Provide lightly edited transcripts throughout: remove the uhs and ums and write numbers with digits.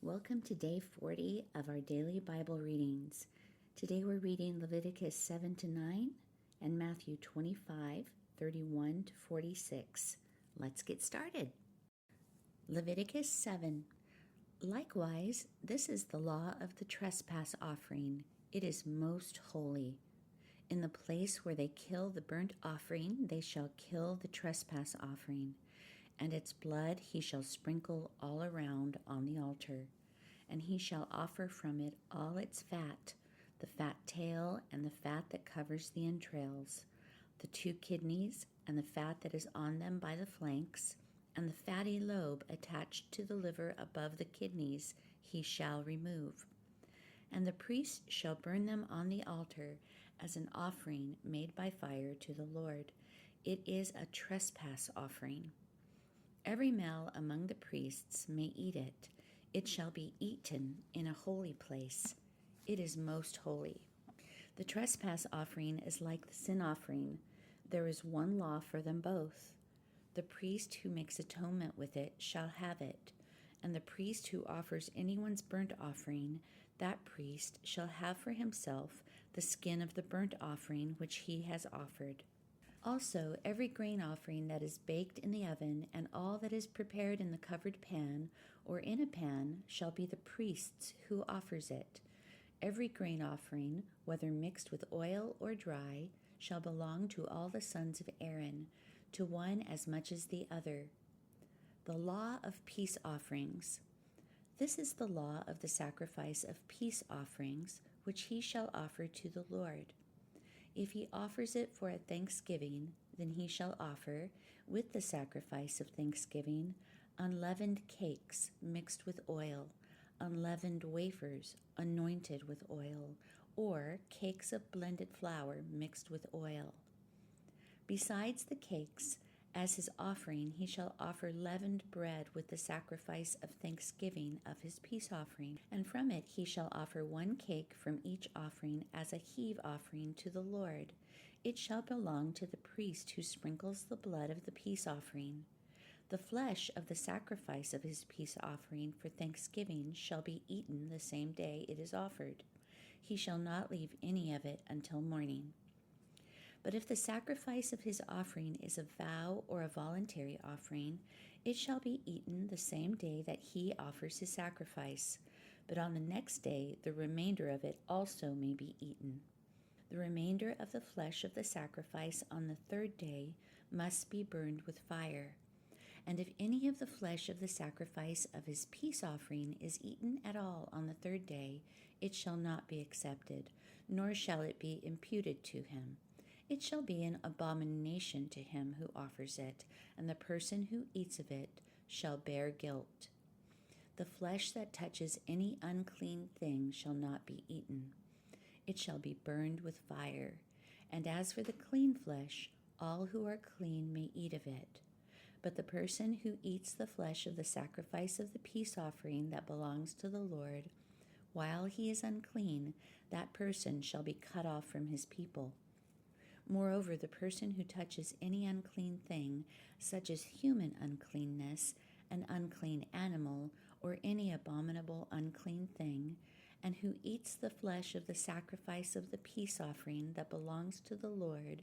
Welcome to day 40 of our daily Bible readings. Today we're reading Leviticus 7 to 9 and Matthew 25, 31 to 46. Let's get started. Leviticus 7. Likewise, this is the law of the trespass offering. It is most holy. In the place where they kill the burnt offering, they shall kill the trespass offering, and its blood he shall sprinkle all around on the altar. And he shall offer from it all its fat, the fat tail and the fat that covers the entrails, the 2 kidneys and the fat that is on them by the flanks, and the fatty lobe attached to the liver above the kidneys he shall remove. And the priest shall burn them on the altar as an offering made by fire to the Lord. It is a trespass offering. Every male among the priests may eat it. It shall be eaten in a holy place. It is most holy. The trespass offering is like the sin offering. There is one law for them both. The priest who makes atonement with it shall have it, and the priest who offers anyone's burnt offering, that priest shall have for himself the skin of the burnt offering which he has offered. Also, every grain offering that is baked in the oven and all that is prepared in the covered pan or in a pan shall be the priest's who offers it. Every grain offering, whether mixed with oil or dry, shall belong to all the sons of Aaron, to one as much as the other. The law of peace offerings. This is the law of the sacrifice of peace offerings, which he shall offer to the Lord. If he offers it for a thanksgiving, then he shall offer, with the sacrifice of thanksgiving, unleavened cakes mixed with oil, unleavened wafers anointed with oil, or cakes of blended flour mixed with oil. Besides the cakes, as his offering, he shall offer leavened bread with the sacrifice of thanksgiving of his peace offering, and from it he shall offer 1 cake from each offering as a heave offering to the Lord. It shall belong to the priest who sprinkles the blood of the peace offering. The flesh of the sacrifice of his peace offering for thanksgiving shall be eaten the same day it is offered. He shall not leave any of it until morning. But if the sacrifice of his offering is a vow or a voluntary offering, it shall be eaten the same day that he offers his sacrifice. But on the next day the remainder of it also may be eaten. The remainder of the flesh of the sacrifice on the 3rd day must be burned with fire. And if any of the flesh of the sacrifice of his peace offering is eaten at all on the 3rd day, it shall not be accepted, nor shall it be imputed to him. It shall be an abomination to him who offers it, and the person who eats of it shall bear guilt. The flesh that touches any unclean thing shall not be eaten. It shall be burned with fire. And as for the clean flesh, all who are clean may eat of it. But the person who eats the flesh of the sacrifice of the peace offering that belongs to the Lord, while he is unclean, that person shall be cut off from his people. Moreover, the person who touches any unclean thing, such as human uncleanness, an unclean animal, or any abominable unclean thing, and who eats the flesh of the sacrifice of the peace offering that belongs to the Lord,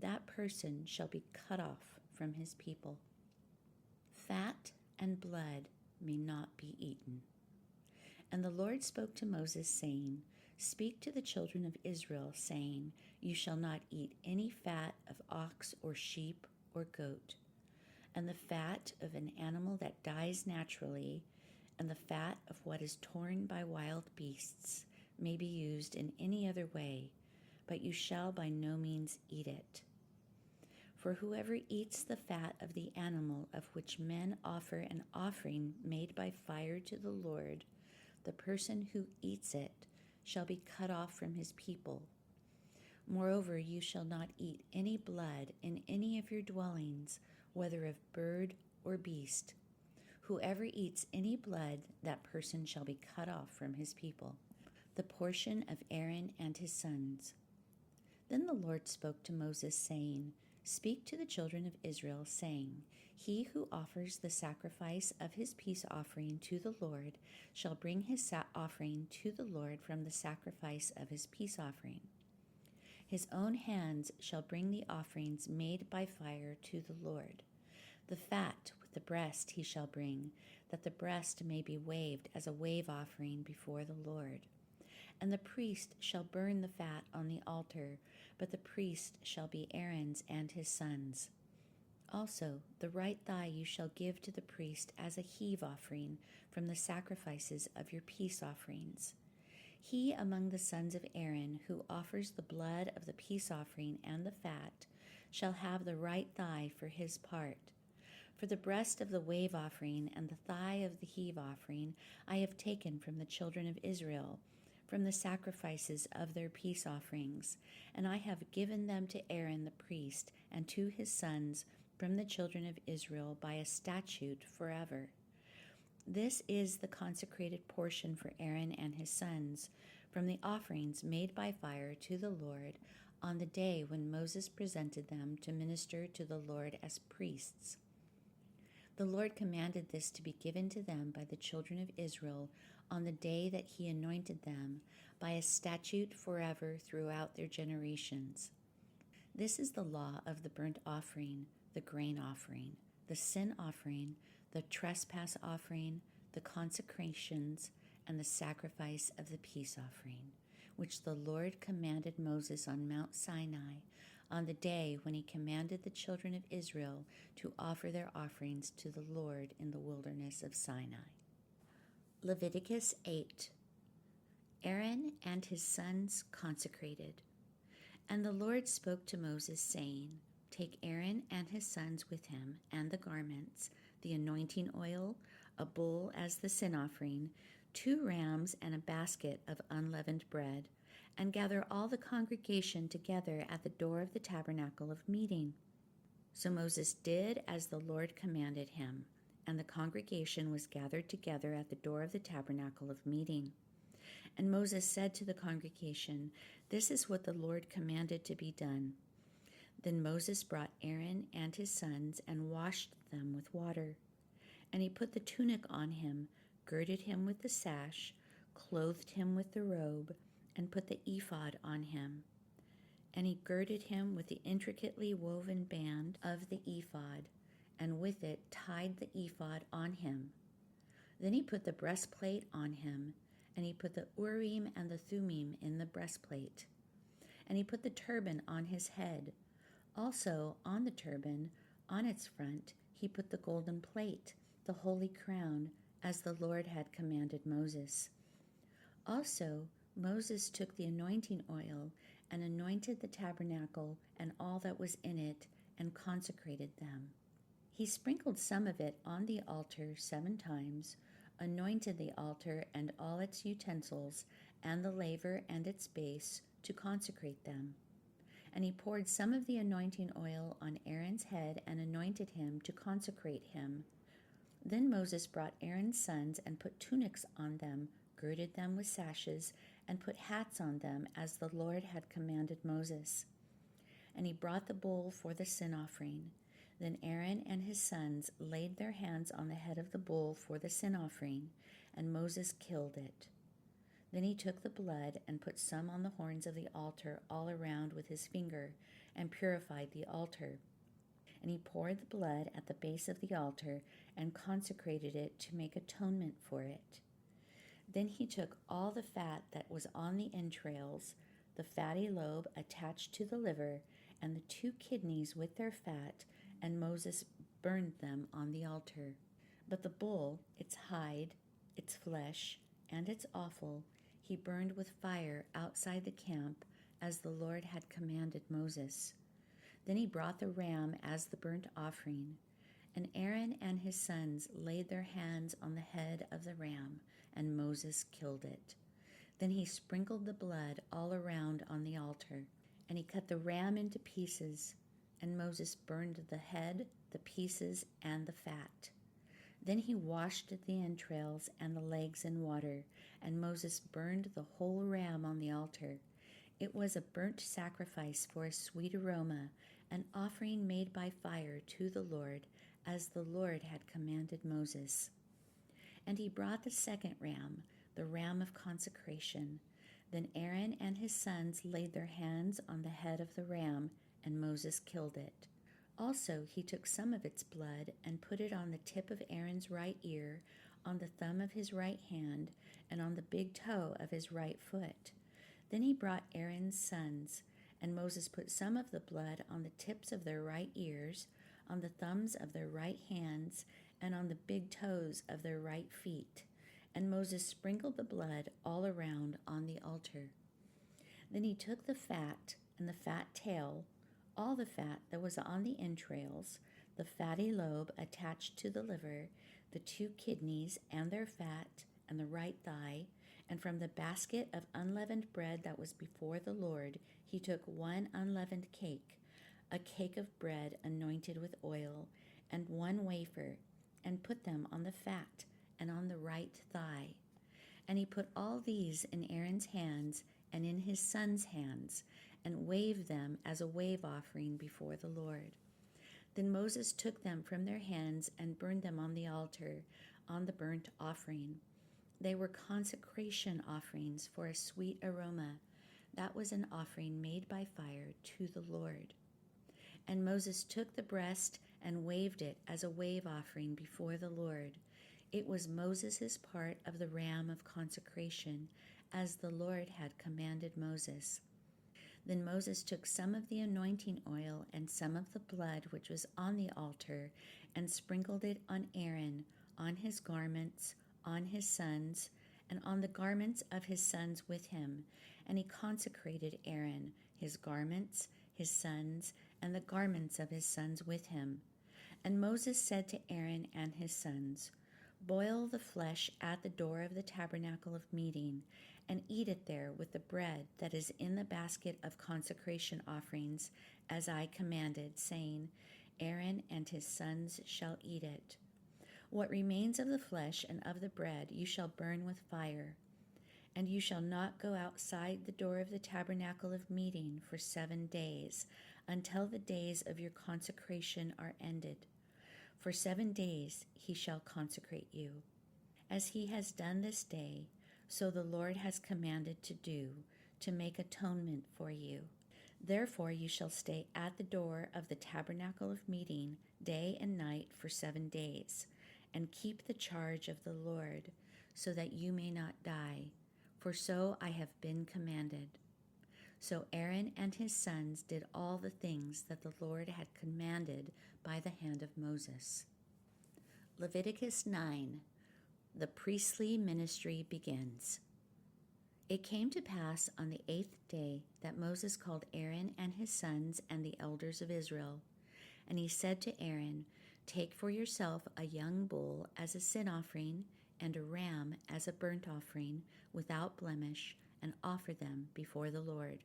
that person shall be cut off from his people. Fat and blood may not be eaten. And the Lord spoke to Moses, saying, Speak to the children of Israel, saying, You shall not eat any fat of ox or sheep or goat, and the fat of an animal that dies naturally, and the fat of what is torn by wild beasts may be used in any other way, but you shall by no means eat it. For whoever eats the fat of the animal of which men offer an offering made by fire to the Lord, the person who eats it shall be cut off from his people. Moreover, you shall not eat any blood in any of your dwellings, whether of bird or beast. Whoever eats any blood, that person shall be cut off from his people. The portion of Aaron and his sons. Then the Lord spoke to Moses, saying, Speak to the children of Israel, saying, He who offers the sacrifice of his peace offering to the Lord shall bring his offering to the Lord from the sacrifice of his peace offering. His own hands shall bring the offerings made by fire to the Lord. The fat with the breast he shall bring, that the breast may be waved as a wave offering before the Lord. And the priest shall burn the fat on the altar, but the priest shall be Aaron's and his sons. Also, the right thigh you shall give to the priest as a heave offering from the sacrifices of your peace offerings. He among the sons of Aaron who offers the blood of the peace offering and the fat shall have the right thigh for his part. For the breast of the wave offering and the thigh of the heave offering I have taken from the children of Israel, from the sacrifices of their peace offerings, and I have given them to Aaron the priest and to his sons from the children of Israel by a statute forever. This is the consecrated portion for Aaron and his sons, from the offerings made by fire to the Lord on the day when Moses presented them to minister to the Lord as priests. The Lord commanded this to be given to them by the children of Israel on the day that he anointed them, by a statute forever throughout their generations. This is the law of the burnt offering, the grain offering, the sin offering, the trespass offering, the consecrations, and the sacrifice of the peace offering, which the Lord commanded Moses on Mount Sinai on the day when he commanded the children of Israel to offer their offerings to the Lord in the wilderness of Sinai. Leviticus 8. Aaron and his sons consecrated. And the Lord spoke to Moses, saying, Take Aaron and his sons with him, and the garments, the anointing oil, a bull as the sin offering, 2 rams, and a basket of unleavened bread, and gather all the congregation together at the door of the tabernacle of meeting. So Moses did as the Lord commanded him, and the congregation was gathered together at the door of the tabernacle of meeting. And Moses said to the congregation, This is what the Lord commanded to be done. Then Moses brought Aaron and his sons and washed them with water. And he put the tunic on him, girded him with the sash, clothed him with the robe, and put the ephod on him. And he girded him with the intricately woven band of the ephod, and with it tied the ephod on him. Then he put the breastplate on him, and he put the Urim and the Thummim in the breastplate. And he put the turban on his head. Also on the turban, on its front, he put the golden plate, the holy crown, as the Lord had commanded Moses. Also Moses took the anointing oil and anointed the tabernacle and all that was in it, and consecrated them. He sprinkled some of it on the altar 7 times, anointed the altar and all its utensils, and the laver and its base, to consecrate them. And he poured some of the anointing oil on Aaron's head and anointed him to consecrate him. Then Moses brought Aaron's sons and put tunics on them, girded them with sashes, and put hats on them as the Lord had commanded Moses. And he brought the bull for the sin offering. Then Aaron and his sons laid their hands on the head of the bull for the sin offering, and Moses killed it. Then he took the blood and put some on the horns of the altar all around with his finger, and purified the altar. And he poured the blood at the base of the altar and consecrated it to make atonement for it. Then he took all the fat that was on the entrails, the fatty lobe attached to the liver, and the 2 kidneys with their fat, and Moses burned them on the altar. But the bull, its hide, its flesh, and its offal, he burned with fire outside the camp, as the Lord had commanded Moses. Then he brought the ram as the burnt offering, and Aaron and his sons laid their hands on the head of the ram, and Moses killed it. Then he sprinkled the blood all around on the altar, and he cut the ram into pieces, and Moses burned the head, the pieces, and the fat. Then he washed the entrails and the legs in water, and Moses burned the whole ram on the altar. It was a burnt sacrifice for a sweet aroma, an offering made by fire to the Lord, as the Lord had commanded Moses. And he brought the second ram, the ram of consecration. Then Aaron and his sons laid their hands on the head of the ram, and Moses killed it. Also he took some of its blood and put it on the tip of Aaron's right ear, on the thumb of his right hand, and on the big toe of his right foot. Then he brought Aaron's sons, and Moses put some of the blood on the tips of their right ears, on the thumbs of their right hands, and on the big toes of their right feet. And Moses sprinkled the blood all around on the altar. Then he took the fat and the fat tail, all the fat that was on the entrails, the fatty lobe attached to the liver, the 2 kidneys and their fat, and the right thigh, and from the basket of unleavened bread that was before the Lord, he took 1 unleavened cake, a cake of bread anointed with oil, and 1 wafer, and put them on the fat and on the right thigh. And he put all these in Aaron's hands and in his sons' hands, and waved them as a wave offering before the Lord. Then Moses took them from their hands and burned them on the altar, on the burnt offering. They were consecration offerings for a sweet aroma. That was an offering made by fire to the Lord. And Moses took the breast and waved it as a wave offering before the Lord. It was Moses' part of the ram of consecration, as the Lord had commanded Moses. Then Moses took some of the anointing oil and some of the blood which was on the altar, and sprinkled it on Aaron, on his garments, on his sons, and on the garments of his sons with him. And he consecrated Aaron, his garments, his sons, and the garments of his sons with him. And Moses said to Aaron and his sons, "Boil the flesh at the door of the tabernacle of meeting, and eat it there with the bread that is in the basket of consecration offerings, as I commanded, saying, Aaron and his sons shall eat it. What remains of the flesh and of the bread you shall burn with fire. And you shall not go outside the door of the tabernacle of meeting for 7 days, until the days of your consecration are ended. For 7 days he shall consecrate you. As he has done this day, so the Lord has commanded to do, to make atonement for you. Therefore you shall stay at the door of the tabernacle of meeting day and night for 7 days, and keep the charge of the Lord, so that you may not die, for so I have been commanded." So Aaron and his sons did all the things that the Lord had commanded by the hand of Moses. Leviticus 9. The priestly ministry begins. It came to pass on the 8th day that Moses called Aaron and his sons and the elders of Israel. And he said to Aaron, "Take for yourself a young bull as a sin offering, and a ram as a burnt offering, without blemish, and offer them before the Lord.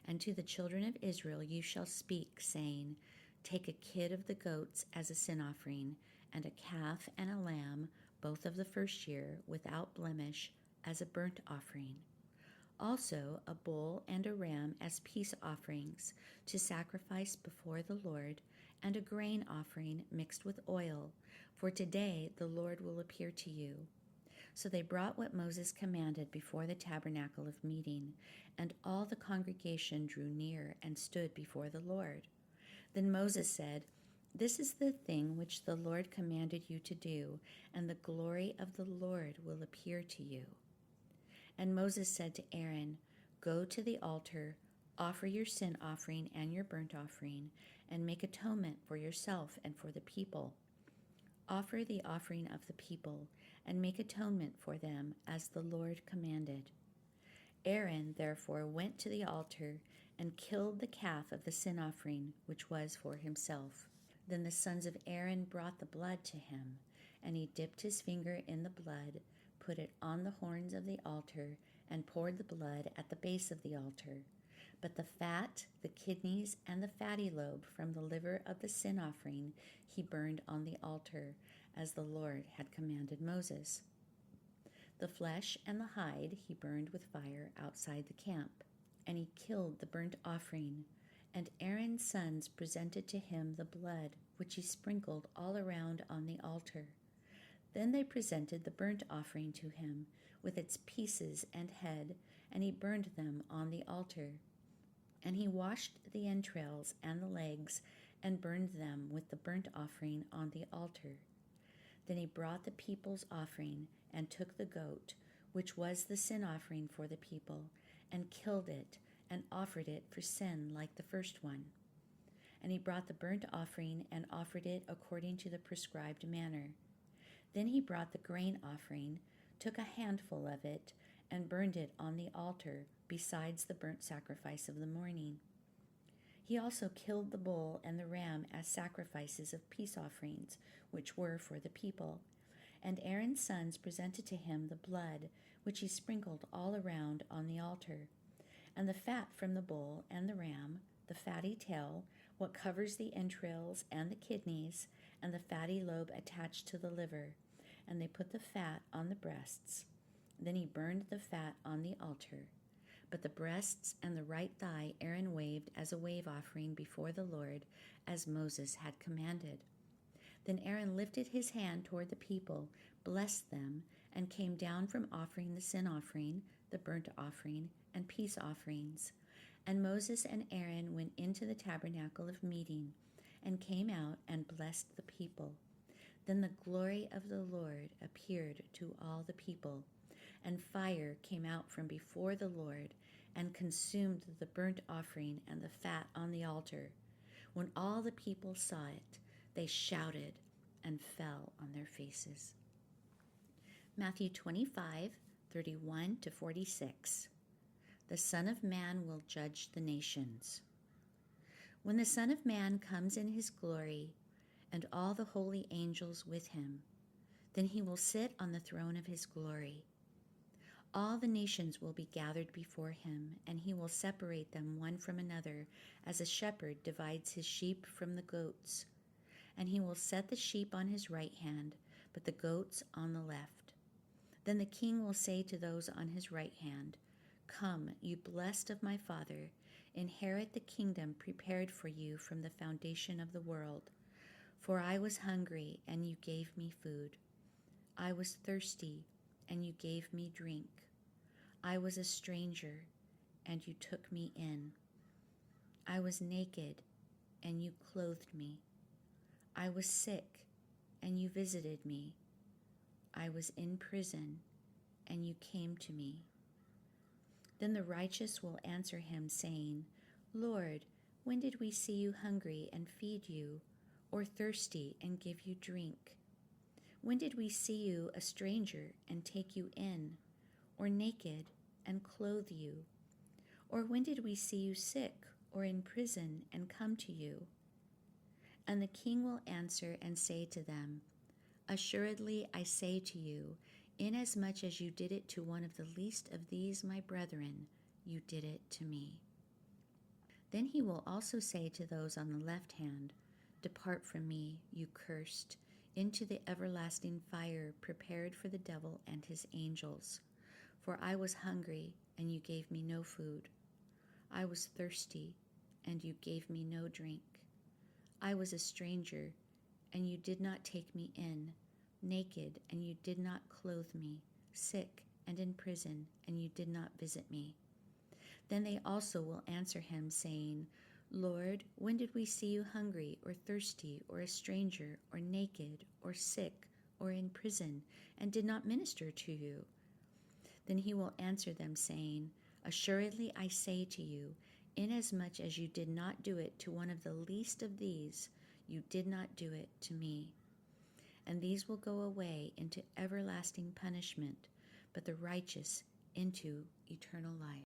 And to the children of Israel you shall speak, saying, Take a kid of the goats as a sin offering, and a calf and a lamb, both of the first year, without blemish, as a burnt offering. Also a bull and a ram as peace offerings, to sacrifice before the Lord, and a grain offering mixed with oil, for today the Lord will appear to you." So they brought what Moses commanded before the tabernacle of meeting, and all the congregation drew near and stood before the Lord. Then Moses said, "This is the thing which the Lord commanded you to do, and the glory of the Lord will appear to you." And Moses said to Aaron, "Go to the altar, offer your sin offering and your burnt offering, and make atonement for yourself and for the people. Offer the offering of the people, and make atonement for them as the Lord commanded." Aaron therefore went to the altar and killed the calf of the sin offering, which was for himself. Then the sons of Aaron brought the blood to him, and he dipped his finger in the blood, put it on the horns of the altar, and poured the blood at the base of the altar. But the fat, the kidneys, and the fatty lobe from the liver of the sin offering he burned on the altar, as the Lord had commanded Moses. The flesh and the hide he burned with fire outside the camp. And he killed the burnt offering, And Aaron's sons presented to him the blood, which he sprinkled all around on the altar. Then they presented the burnt offering to him, with its pieces and head, and he burned them on the altar. And he washed the entrails and the legs, and burned them with the burnt offering on the altar. Then he brought the people's offering, and took the goat, which was the sin offering for the people, and killed it, and offered it for sin like the first one. And he brought the burnt offering, and offered it according to the prescribed manner. Then he brought the grain offering, took a handful of it, and burned it on the altar, besides the burnt sacrifice of the morning. He also killed the bull and the ram as sacrifices of peace offerings, which were for the people. And Aaron's sons presented to him the blood, which he sprinkled all around on the altar, and the fat from the bull and the ram, the fatty tail, what covers the entrails and the kidneys, and the fatty lobe attached to the liver, and they put the fat on the breasts. Then he burned the fat on the altar. But the breasts and the right thigh Aaron waved as a wave offering before the Lord, as Moses had commanded. Then Aaron lifted his hand toward the people, blessed them, and came down from offering the sin offering, the burnt offering, and peace offerings. And Moses and Aaron went into the tabernacle of meeting, and came out and blessed the people. Then the glory of the Lord appeared to all the people, and fire came out from before the Lord, and consumed the burnt offering and the fat on the altar. When all the people saw it, they shouted and fell on their faces. Matthew 25:31-46. The Son of Man will judge the nations. When the Son of Man comes in his glory, and all the holy angels with him, then he will sit on the throne of his glory. All the nations will be gathered before him, and he will separate them one from another, as a shepherd divides his sheep from the goats. And he will set the sheep on his right hand, but the goats on the left. Then the king will say to those on his right hand, "Come, you blessed of my Father, inherit the kingdom prepared for you from the foundation of the world. For I was hungry, and you gave me food. I was thirsty, and you gave me drink. I was a stranger, and you took me in. I was naked, and you clothed me. I was sick, and you visited me. I was in prison, and you came to me." Then the righteous will answer him, saying, "Lord, when did we see you hungry and feed you, or thirsty and give you drink? When did we see you a stranger and take you in, or naked and clothe you? Or when did we see you sick or in prison and come to you?" And the king will answer and say to them, "Assuredly I say to you, inasmuch as you did it to one of the least of these my brethren, you did it to me." Then he will also say to those on the left hand, "Depart from me, you cursed, into the everlasting fire prepared for the devil and his angels. For I was hungry, and you gave me no food. I was thirsty, and you gave me no drink. I was a stranger, and you did not take me in, naked, and you did not clothe me, sick and in prison, and you did not visit me." Then they also will answer him, saying, "Lord, when did we see you hungry, or thirsty, or a stranger, or naked, or sick, or in prison, and did not minister to you?" Then he will answer them, saying, "Assuredly I say to you, inasmuch as you did not do it to one of the least of these, you did not do it to me." And these will go away into everlasting punishment, but the righteous into eternal life.